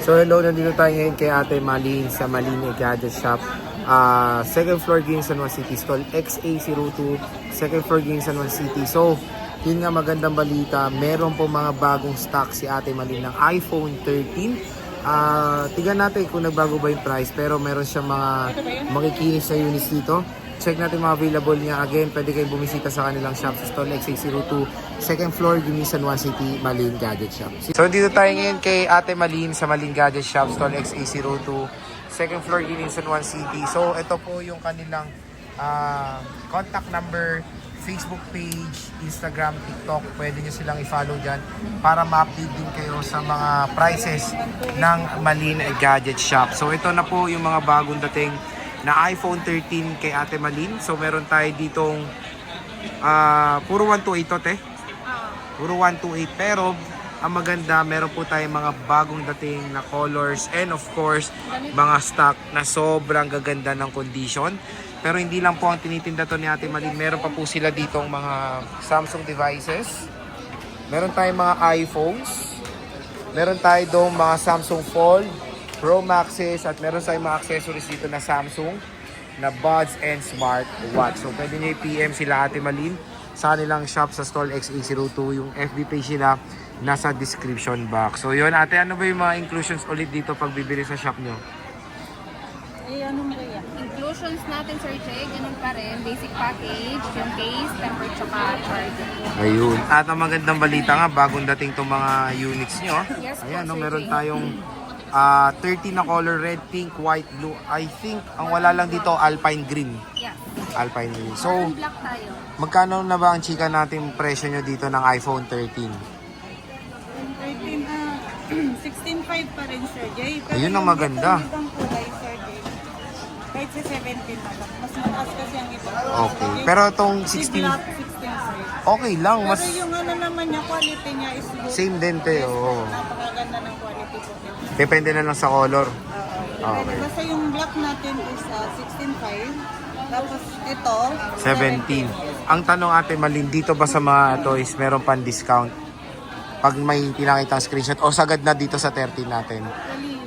So hello, nandito tayo ngayon kay Ate Malin sa Malin Gadget Shop. Second floor Green San Juan City, stall XA02, second floor Green San Juan City. So, yun nga magandang balita, meron po mga bagong stock si Ate Malin ng iPhone 13. Tignan natin kung nagbago ba yung price, pero meron siyang mga makikinis na units dito. Check natin mga available niya. Again, pwede kayo bumisita sa kanilang shop sa stall XA02, second floor, Green San Juan City, Malin Gadget Shop. So, dito tayo ngayon kay Ate Malin sa Malin Gadget Shop, stall XA02, second floor, Green San Juan City. So, ito po yung kanilang contact number, Facebook page, Instagram, TikTok. Pwede nyo silang i-follow dyan para ma-update din kayo sa mga prices ng Malin Gadget Shop. So, ito na po yung mga bagong dating na iPhone 13 kay Ate Malin. So meron tayo ditong puro 128 to, te. Puro 128, pero ang maganda, meron po tayong mga bagong dating na colors and of course mga stock na sobrang gaganda ng condition. Pero hindi lang po ang tinitinda to ni Ate Malin, meron pa po sila ditong mga Samsung devices, meron tayong mga iPhones, meron tayo dong mga Samsung Fold, Pro Maxes, at meron tayong mga accessories dito na Samsung na buds and smartwatch. So pwede nyo i-PM sila Ate Malin sa kanilang shop sa stall XA02. Yung FB page nila nasa description box. So yun ate, ano ba yung mga inclusions ulit dito pag bibili sa shop nyo? Ano mo kaya? Inclusions natin, Sir Jay, ganun pa rin. Basic package, yung case, temper, tsaka charger. Ayun. At ang magandang balita nga, bagong dating itong mga units nyo. Yes, Ayan, no, po, Sir meron Jay. tayong 13 na color, red, pink, white, blue. I think, ang wala lang dito, alpine green. Yes. Alpine green. So, Parang black tayo. magkano na ba ang chika natin presyo nyo dito ng iPhone 13? 16.5 pa rin, Sir Jay. Pero Ayun ang maganda. Yung ibang kulay, Sir Jay, kahit sa 17 na lang. Mas mataas kasi ang ibang kulay. Okay. Pero itong Si 16, Black 16, Sir. okay lang. Pero Mas yung ano naman niya, quality niya is good. same din te. Oo. Napakaganda ng quality po. Depende na lang sa color. Okay. Basta yung black natin is 16.5. Tapos ito, 17. Ang tanong ate Malin, dito ba sa mga ito is meron pang discount? Pag may pinakita screenshot o sagad na dito sa 13 natin? Actually,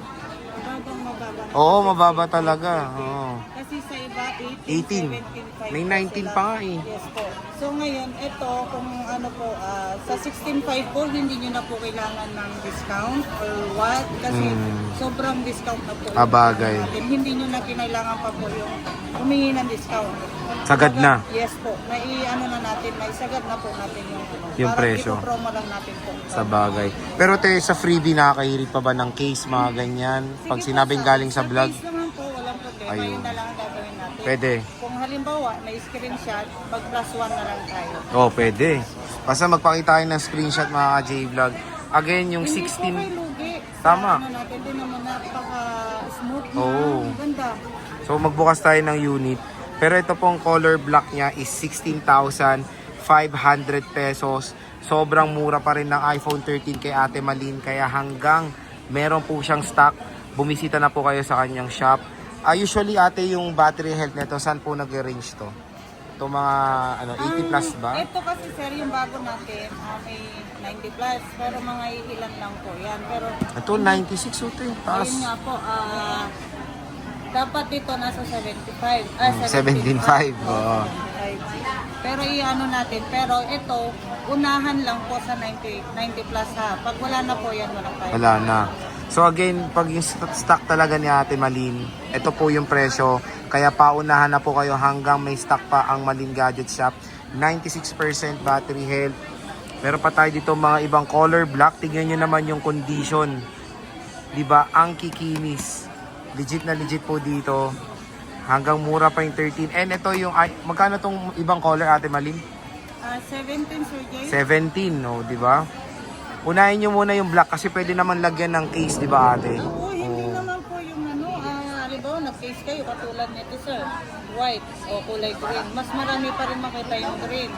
mababa. Oo, mababa talaga. Oo. Kasi sa iba, 18. 18, 17.5. May 19 pa nga eh. Yes po. So ngayon, ito, kung ano po, sa 16.5 po, hindi nyo na po kailangan ng discount or what. Kasi sobrang discount na po. Bagay. Natin. Hindi nyo na kinailangan pa po yung humingi ng discount. Sagad na. Yes po. Ano na natin, naisagad na po natin Yung parang presyo. ipopromo lang natin po. Sa bagay. Pero te, sa freebie nakakahirit pa ba ng case, mga ganyan? Pag Sige sinabing po, galing sa vlog? case naman po, walang problema. Ayun. Yun na lang ang gagawin natin. Pwede. Kung halimbawa, may screenshot, mag +1 na lang tayo. Oo, pwede. Basta magpakita kayo ng screenshot mga ka-J-Vlog. Again, yung Hindi po 16... kayo lugi. Tama. Ano natin din naman napaka-smooth na. Oo. Ganda. So magbukas tayo ng unit. Pero ito pong color black niya is 16,500 pesos. Sobrang mura pa rin ng iPhone 13 kay Ate Malin. Kaya hanggang meron po siyang stock, bumisita na po kayo sa kanyang shop. Usually ate, yung battery health nito, saan po nag-range to? Ito mga 80 plus ba? Ito kasi sir, yung bago natin, may 90 plus. Pero mga ilan lang po yan. Pero Ito 96 ito eh. Taas. ayun nga po, dapat dito nasa 75. 17.5. Oo. 75. Pero i-ano natin. Pero ito, unahan lang po sa 90 plus ha. Pag wala na po yan, walang tayo. Wala na. So again, pag yung stock talaga ni Ate Malin, ito po yung presyo. Kaya paunahan na po kayo hanggang may stock pa ang Malin Gadget Shop. 96% battery health. Meron pa tayo dito mga ibang color black. Tingnan nyo naman yung condition. Diba? Ang kikinis. Legit na legit po dito. Hanggang mura pa yung 13. And ito yung, magkano tong ibang color Ate Malin? 17, Sir Jay. 17, no? Diba? Unahin nyo muna yung black kasi pwede naman lagyan ng case, di ba ate? Oo, hindi naman po yung halimbawa, nag-case kayo, katulad nito, sir. White o kulay green. Mas marami pa rin makita yung green.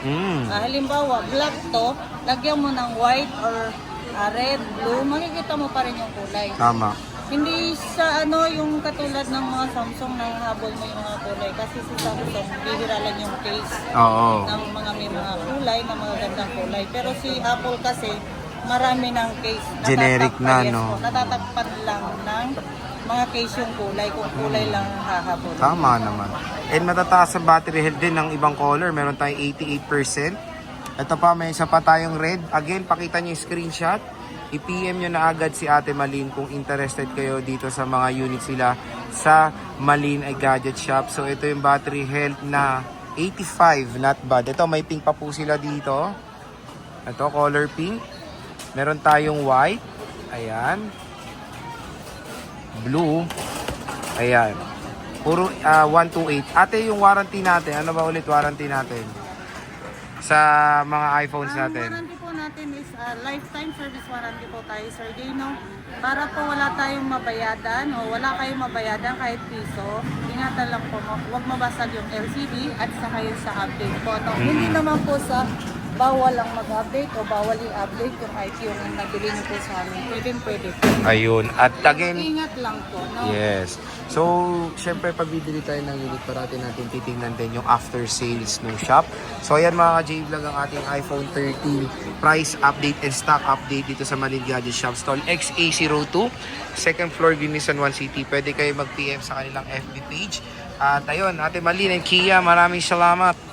Halimbawa, black to, lagyan mo ng white or red, blue, makikita mo pa rin yung kulay. Tama. Hindi sa yung katulad ng mga Samsung na habol mo yung mga kulay. Kasi si Samsung, bihira lang yung case Oo. ng may mga kulay, na mga gandang kulay. Pero si Apple kasi, marami ng case. Generic na, Natatakpan, yes no? po. Natatakpan lang ng mga case yung kulay, kung kulay lang ang hahabol. Tama naman. And matataas ang battery health din ng ibang color. Meron tayong 88%. Ito pa, may isa pa tayong red. Again, pakita nyo yung screenshot. I-PM nyo na agad si Ate Malin kung interested kayo dito sa mga units sila sa Malin Gadget Shop. So ito yung battery health na 85, not bad. Ito, may pink pa po sila dito. Ito, color pink. Meron tayong white. Ayan. Blue. Ayan. Puro 128. Ate, yung warranty natin, ano ba ulit warranty natin? Sa mga iPhones Ang natin. warranty po natin is lifetime service warranty po tayo, Sir Dino. Para po wala tayong mabayadan o wala kayong mabayadan kahit piso, ingatan lang po, huwag mabasag yung LCD at saka yung sa update po. No? Hindi naman po sa bawal lang mag-update o bawal i-update yung kahit yung nabili niyo po sa amin. Pwede po. Ayun. At again, Ingat lang po. No? yes. So, syempre, pag bibili tayo ng unit, parati natin titingnan din yung after sales ng shop. So, ayan mga ka-J-Vlog ang ating iPhone 13 price update and stock update dito sa Malin Gadget Shop Stall XA02, second floor, Guinisan 1 City. Pwede kayo mag-PM sa kanilang FB page. At ayun, Ate Malin and Kia, maraming salamat.